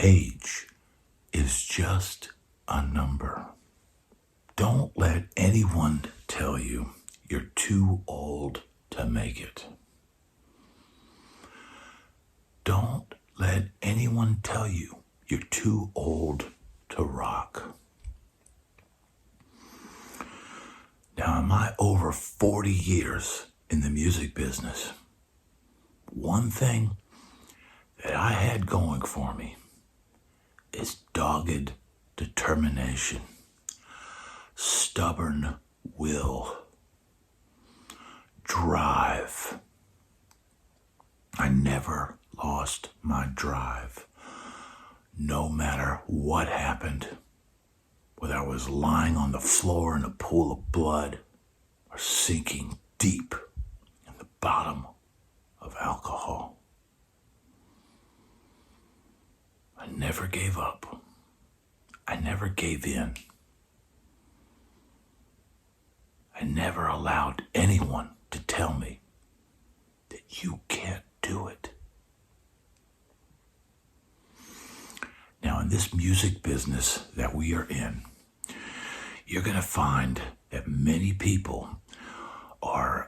Age is just a number. Don't let anyone tell you you're too old to make it. Don't let anyone tell you you're too old to rock. Now, in my over 40 years in the music business, one thing that I had going for me is dogged determination, stubborn will, drive. I never lost my drive, no matter what happened, whether I was lying on the floor in a pool of blood or sinking deep in the bottom of alcohol. I never gave up. I never gave in. I never allowed anyone to tell me that you can't do it. Now, in this music business that we are in, you're going to find that many people are,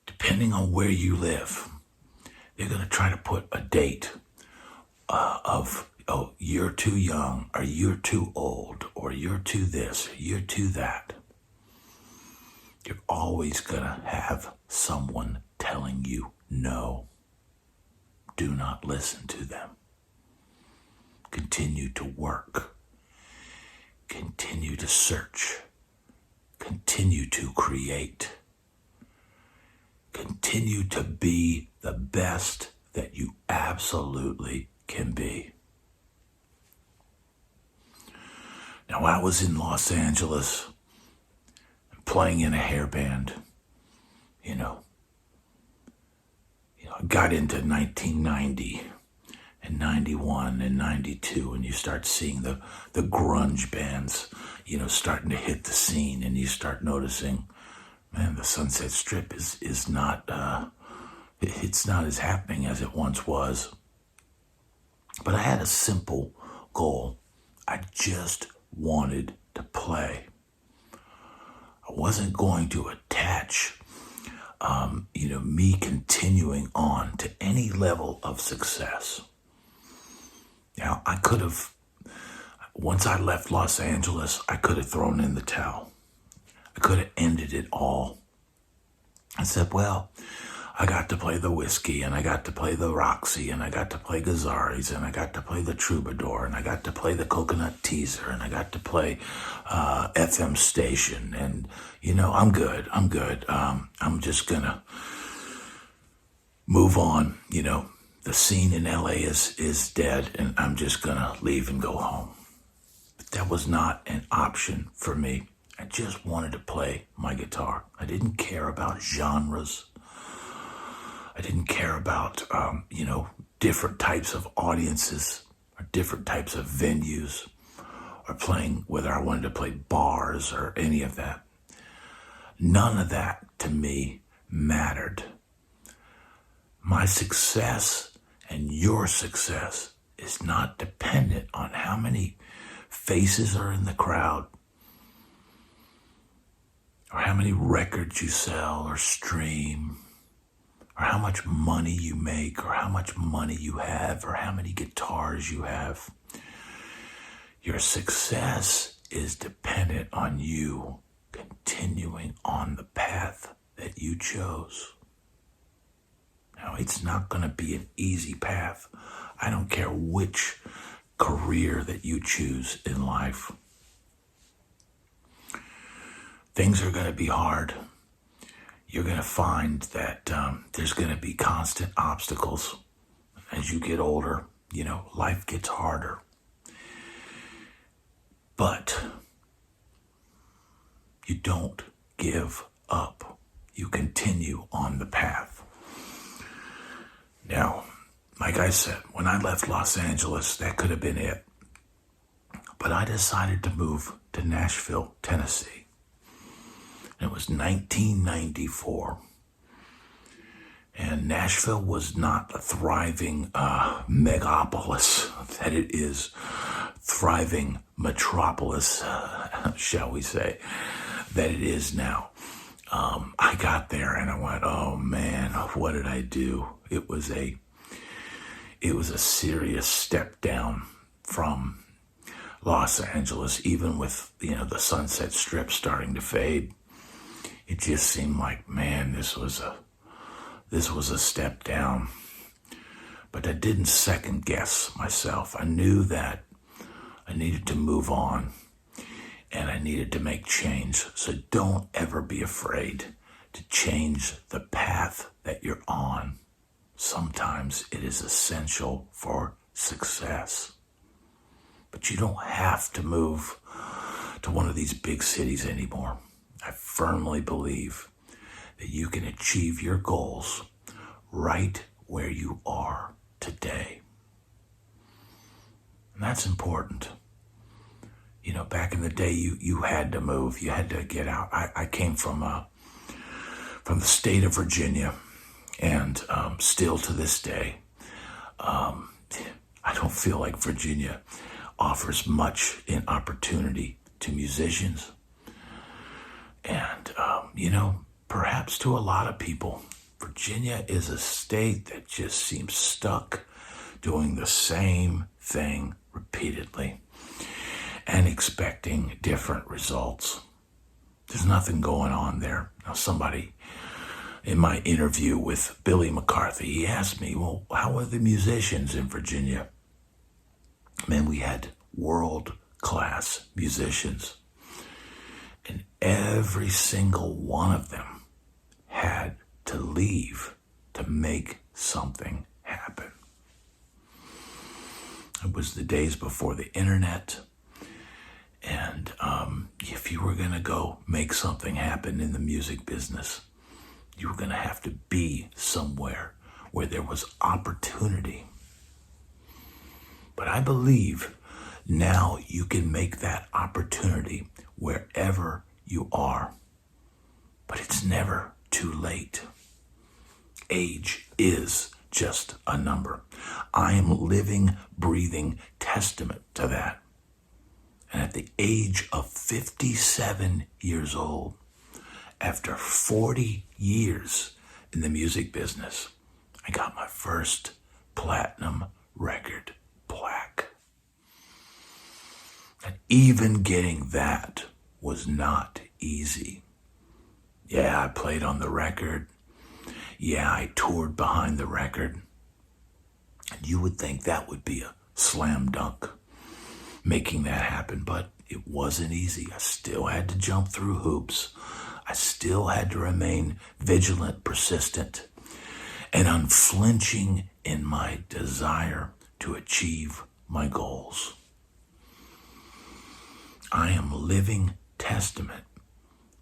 depending on where you live, they're going to try to put a date of, you're too young, or you're too old, or you're too this, or you're too that. You're always going to have someone telling you no. Do not listen to them. Continue to work. Continue to search. Continue to create. Continue to be the best that you absolutely can be. Now, I was in Los Angeles playing in a hair band. I got into 1990 and 91 and 92, and you start seeing the grunge bands, starting to hit the scene, and you start noticing, man, the Sunset Strip is not, it's not as happening as it once was. But I had a simple goal. I just wanted to play. I wasn't going to attach, me continuing on to any level of success. Now, I could have, once I left Los Angeles, I could have thrown in the towel. I could have ended it all. I said, well, I got to play the Whiskey, and I got to play the Roxy, and I got to play Gazzarri's, and I got to play the Troubadour, and I got to play the Coconut Teaser, and I got to play FM Station, and, I'm good. I'm just gonna move on, The scene in LA is dead, and I'm just gonna leave and go home. But that was not an option for me. I just wanted to play my guitar. I didn't care about genres. I didn't care about, different types of audiences or different types of venues or playing, whether I wanted to play bars or any of that. None of that to me mattered. My success and your success is not dependent on how many faces are in the crowd, or how many records you sell or stream, or how much money you make, or how much money you have, or how many guitars you have. Your success is dependent on you continuing on the path that you chose. Now, it's not going to be an easy path. I don't care which career that you choose in life. Things are going to be hard. You're going to find that there's going to be constant obstacles. As you get older, life gets harder. But you don't give up. You continue on the path. Now, like I said, when I left Los Angeles, that could have been it. But I decided to move to Nashville, Tennessee. It was 1994. And Nashville was not the thriving megapolis that it is, thriving metropolis, shall we say, that it is now. I got there and I went, oh man, what did I do? It was a serious step down from Los Angeles, even with, the Sunset Strip starting to fade. It just seemed like, man, this was a step down. But I didn't second guess myself. I knew that I needed to move on and I needed to make change. So don't ever be afraid to change the path that you're on. Sometimes it is essential for success. But you don't have to move to one of these big cities anymore. I firmly believe that you can achieve your goals right where you are today. And that's important. Back in the day, you had to move. You had to get out. I came from the state of Virginia, and still to this day, I don't feel like Virginia offers much in opportunity to musicians. And, perhaps to a lot of people, Virginia is a state that just seems stuck doing the same thing repeatedly and expecting different results. There's nothing going on there. Now, somebody in my interview with Billy McCarthy, he asked me, well, how are the musicians in Virginia? Man, we had world-class musicians. And every single one of them had to leave to make something happen. It was the days before the internet. And if you were going to go make something happen in the music business, you were going to have to be somewhere where there was opportunity. But I believe now you can make that opportunity wherever you are. But it's never too late. Age is just a number. I am living, breathing testament to that. And at the age of 57 years old, after 40 years in the music business, I got my first platinum record plaque. And even getting that was not easy. Yeah, I played on the record. Yeah, I toured behind the record. And you would think that would be a slam dunk, making that happen, but it wasn't easy. I still had to jump through hoops. I still had to remain vigilant, persistent, and unflinching in my desire to achieve my goals. I am a living testament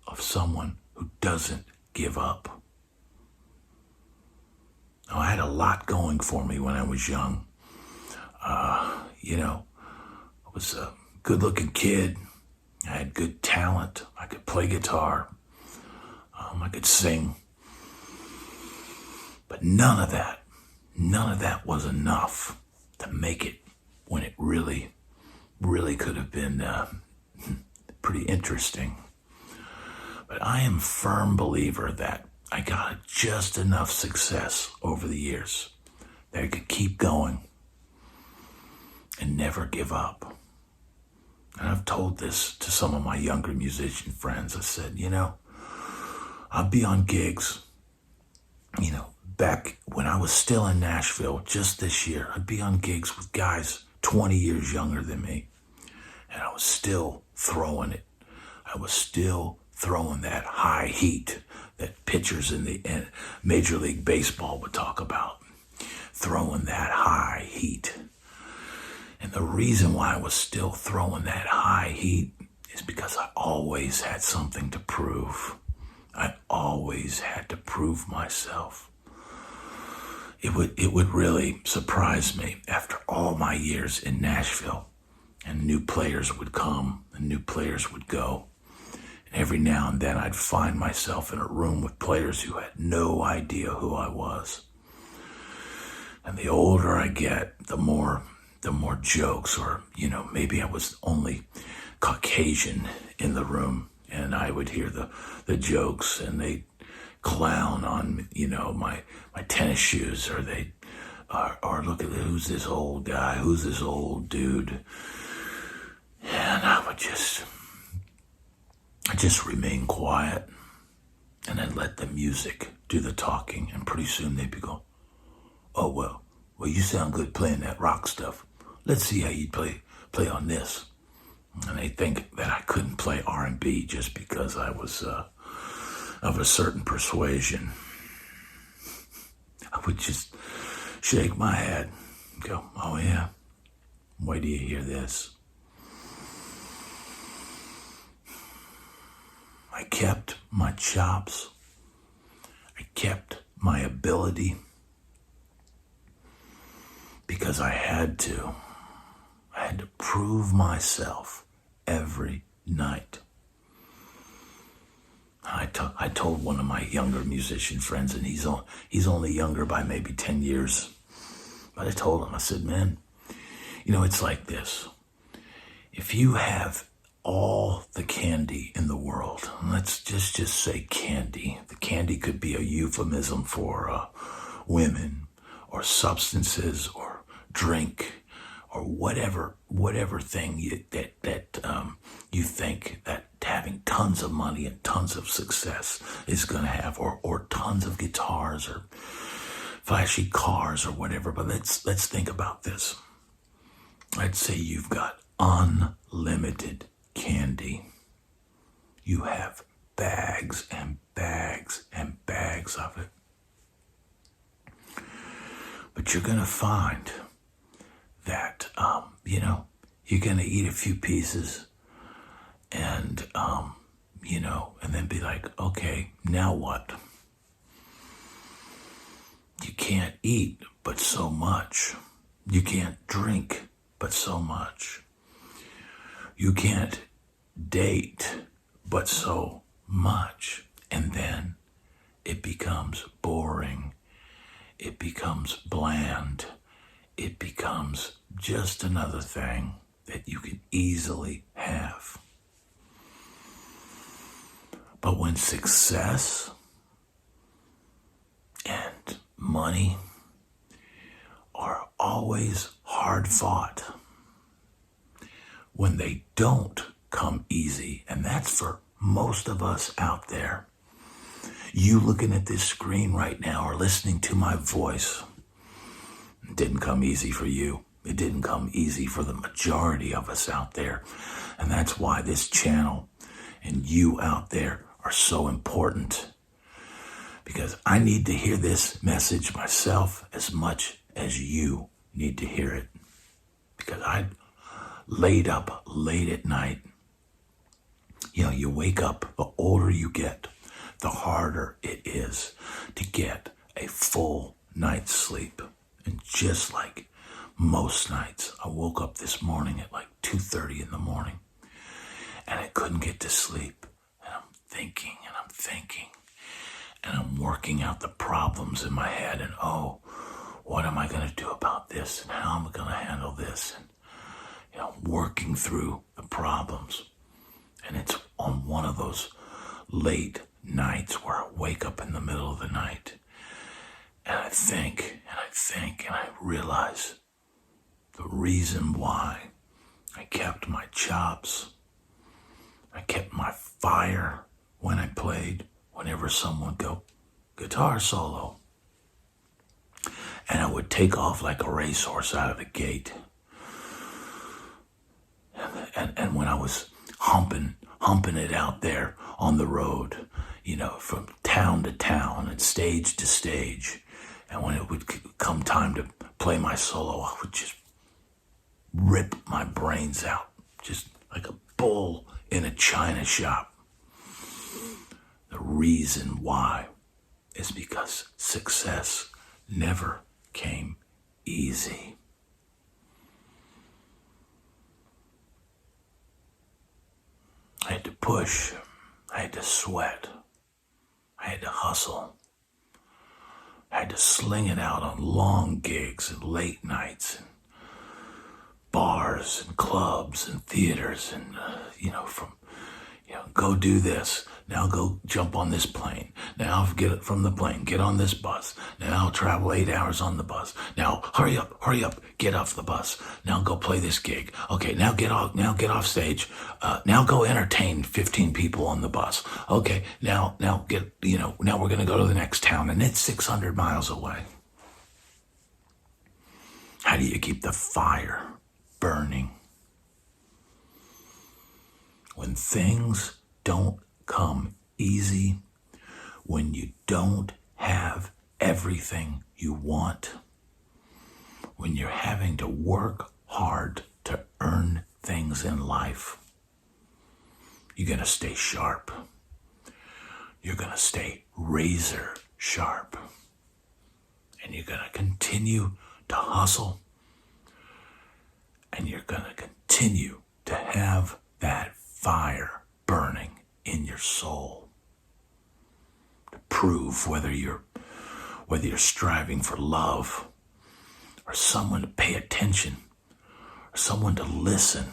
of someone who doesn't give up. Now, I had a lot going for me when I was young. I was a good-looking kid. I had good talent. I could play guitar. I could sing. But none of that was enough to make it when it really could have been pretty interesting. But I am a firm believer that I got just enough success over the years that I could keep going and never give up. And I've told this to some of my younger musician friends. I said, I'll be on gigs, back when I was still in Nashville just this year, I'd be on gigs with guys 20 years younger than me. And I was still throwing it. I was still throwing that high heat that pitchers in the Major League Baseball would talk about. Throwing that high heat. And the reason why I was still throwing that high heat is because I always had something to prove. I always had to prove myself. It would really surprise me after all my years in Nashville, and new players would come and new players would go. Every now and then I'd find myself in a room with players who had no idea who I was. And the older I get, the more jokes, or, maybe I was only Caucasian in the room, and I would hear the jokes, and they clown on, my tennis shoes, or or look at who's this old guy, who's this old dude. And I would just remain quiet, and I'd let the music do the talking, and pretty soon they'd be going, "Oh, well, you sound good playing that rock stuff. Let's see how you play on this." And they think that I couldn't play R&B just because I was of a certain persuasion. I would just shake my head and go, "Oh yeah, wait till you hear this." I kept my chops. I kept my ability because I had to. I had to prove myself every night. I told one of my younger musician friends, and he's only younger by maybe 10 years. But I told him, I said, "Man, it's like this. If you have all the candy in the world, and let's just say candy. The candy could be a euphemism for women, or substances, or drink, or whatever thing you think that having tons of money and tons of success is going to have, or tons of guitars, or flashy cars, or whatever. But let's think about this. Let's say you've got unlimited candy. You have bags and bags and bags of it. But you're going to find that, you're going to eat a few pieces and, and then be like, "Okay, now what?" You can't eat but so much. You can't drink but so much. You can't date but so much. And then it becomes boring. It becomes bland. It becomes just another thing that you can easily have. But when success and money are always hard fought, when they don't come easy, and that's for most of us out there. You looking at this screen right now, or listening to my voice, it didn't come easy for you. It didn't come easy for the majority of us out there. And that's why this channel and you out there are so important. Because I need to hear this message myself as much as you need to hear it. Because I laid up late at night. You wake up, the older you get, the harder it is to get a full night's sleep. And just like most nights, I woke up this morning at like 2:30 in the morning, and I couldn't get to sleep. And I'm thinking, and I'm working out the problems in my head, and what am I going to do about this, and how am I going to handle this, and working through the problems. And it's on one of those late nights where I wake up in the middle of the night, and I think, and I realize the reason why I kept my chops, I kept my fire when I played, whenever someone would go, "Guitar solo," and I would take off like a racehorse out of the gate. And when I was humping it out there on the road, from town to town and stage to stage, and when it would come time to play my solo, I would just rip my brains out, just like a bull in a china shop. The reason why is because success never came easy. I had to push. I had to sweat. I had to hustle. I had to sling it out on long gigs and late nights and bars and clubs and theaters and, go do this. Now go jump on this plane. Now get it from the plane. Get on this bus. Now travel 8 hours on the bus. Now hurry up. Get off the bus. Now go play this gig. Okay, now get off stage. Now go entertain 15 people on the bus. Okay, now we're going to go to the next town and it's 600 miles away. How do you keep the fire burning? When things don't come easy, when you don't have everything you want, when you're having to work hard to earn things in life, you're going to stay sharp. You're going to stay razor sharp. And you're going to continue to hustle. And you're going to continue to have that fire burning in your soul to prove whether you're striving for love or someone to pay attention or someone to listen.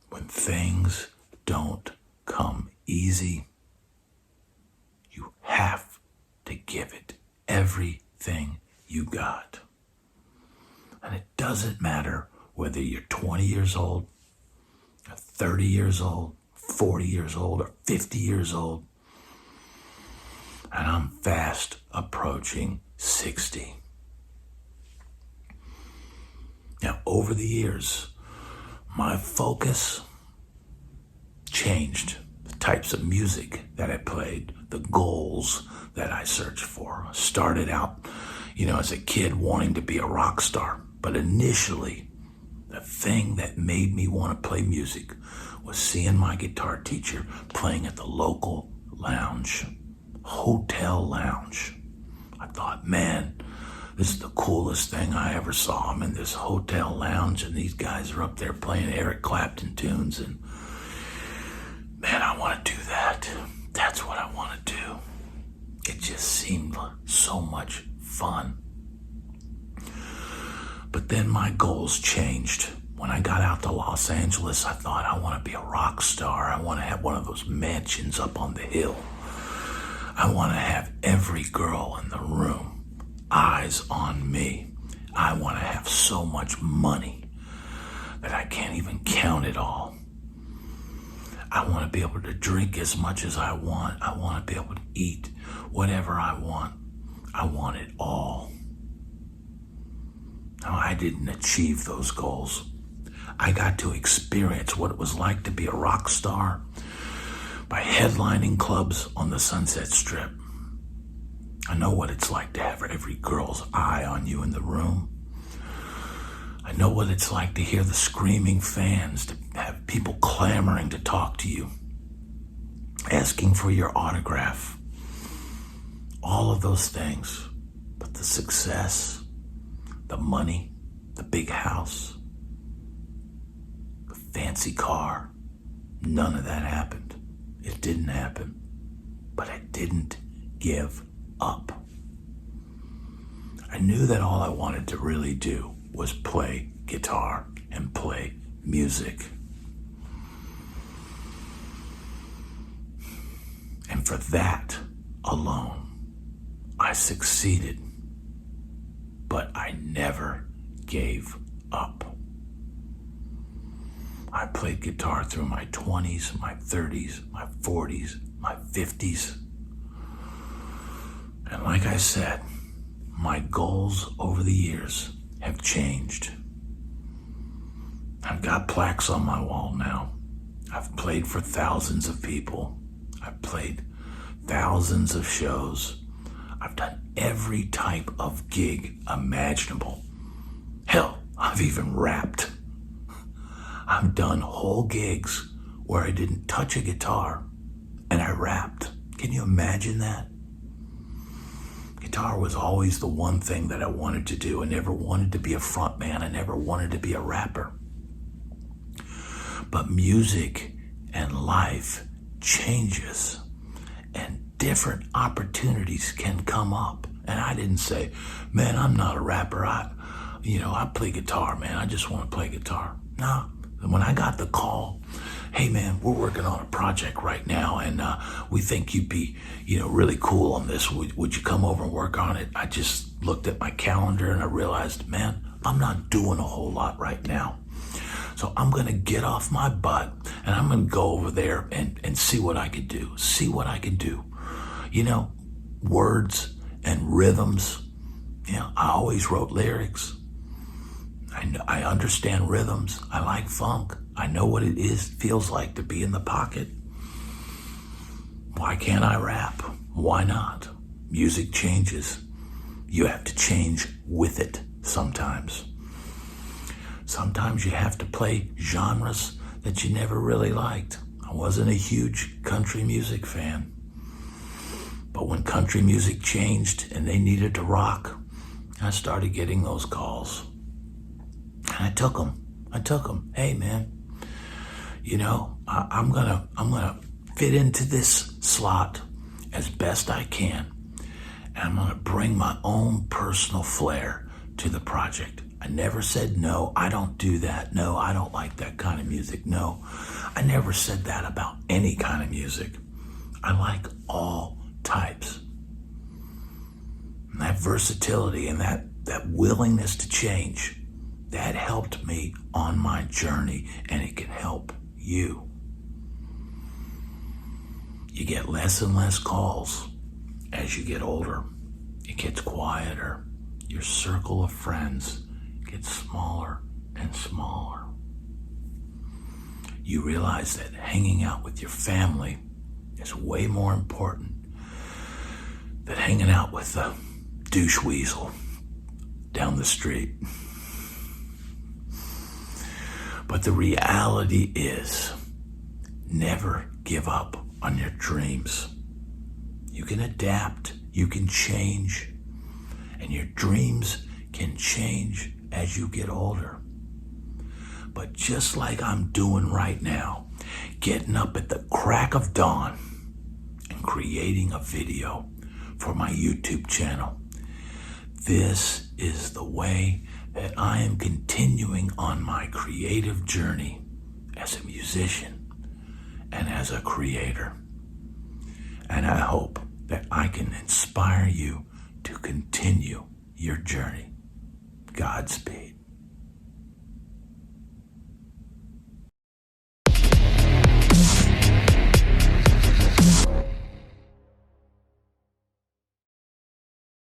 When things don't come easy, you have to give it everything you got. And it doesn't matter whether you're 20 years old, or 30 years old, 40 years old, or 50 years old. And I'm fast approaching 60. Now, over the years, my focus changed. The types of music that I played, the goals that I searched for. I started out, as a kid wanting to be a rock star. But initially, the thing that made me want to play music was seeing my guitar teacher playing at the local hotel lounge. I thought, man, this is the coolest thing I ever saw. I'm in this hotel lounge and these guys are up there playing Eric Clapton tunes and, man, I want to do that. That's what I want to do. It just seemed so much fun. But then my goals changed. When I got out to Los Angeles, I thought, I want to be a rock star. I want to have one of those mansions up on the hill. I want to have every girl in the room eyes on me. I want to have so much money that I can't even count it all. I want to be able to drink as much as I want. I want to be able to eat whatever I want. I want it all. Now, I didn't achieve those goals. I got to experience what it was like to be a rock star by headlining clubs on the Sunset Strip. I know what it's like to have every girl's eye on you in the room. I know what it's like to hear the screaming fans, to have people clamoring to talk to you, asking for your autograph. All of those things. But the success, the money, the big house, the fancy car, none of that happened. It didn't happen. But I didn't give up. I knew that all I wanted to really do was play guitar and play music. And for that alone, I succeeded. But I never gave up. I played guitar through my 20s, my 30s, my 40s, my 50s. And like I said, my goals over the years have changed. I've got plaques on my wall now. I've played for thousands of people. I've played thousands of shows. I've done every type of gig imaginable. Hell, I've even rapped. I've done whole gigs where I didn't touch a guitar and I rapped. Can you imagine that? Guitar was always the one thing that I wanted to do. I never wanted to be a front man. I never wanted to be a rapper. But music and life changes, and different opportunities can come up. And I didn't say, man, I'm not a rapper. I play guitar, man. I just want to play guitar. No. When I got the call, hey, man, we're working on a project right now, and we think you'd be, really cool on this. Would you come over and work on it? I just looked at my calendar and I realized, man, I'm not doing a whole lot right now. So I'm going to get off my butt and I'm going to go over there and see what I could do. See what I can do. Words and rhythms. I always wrote lyrics. I understand rhythms. I like funk. I know what it feels like to be in the pocket. Why can't I rap? Why not? Music changes. You have to change with it sometimes. Sometimes you have to play genres that you never really liked. I wasn't a huge country music fan. But when country music changed and they needed to rock, I started getting those calls. And I took them. Hey, man, I'm gonna fit into this slot as best I can. And I'm gonna bring my own personal flair to the project. I never said, no, I don't do that. No, I don't like that kind of music. No, I never said that about any kind of music. I like all types. And that versatility and that willingness to change, that helped me on my journey, and it can help you. You get less and less calls as you get older. It gets quieter. Your circle of friends gets smaller and smaller. You realize that hanging out with your family is way more important than hanging out with the douche weasel down the street. But the reality is, never give up on your dreams. You can adapt, you can change, and your dreams can change as you get older. But just like I'm doing right now, getting up at the crack of dawn and creating a video for my YouTube channel, this is the way that I am continuing on my creative journey as a musician and as a creator. And I hope that I can inspire you to continue your journey. Godspeed.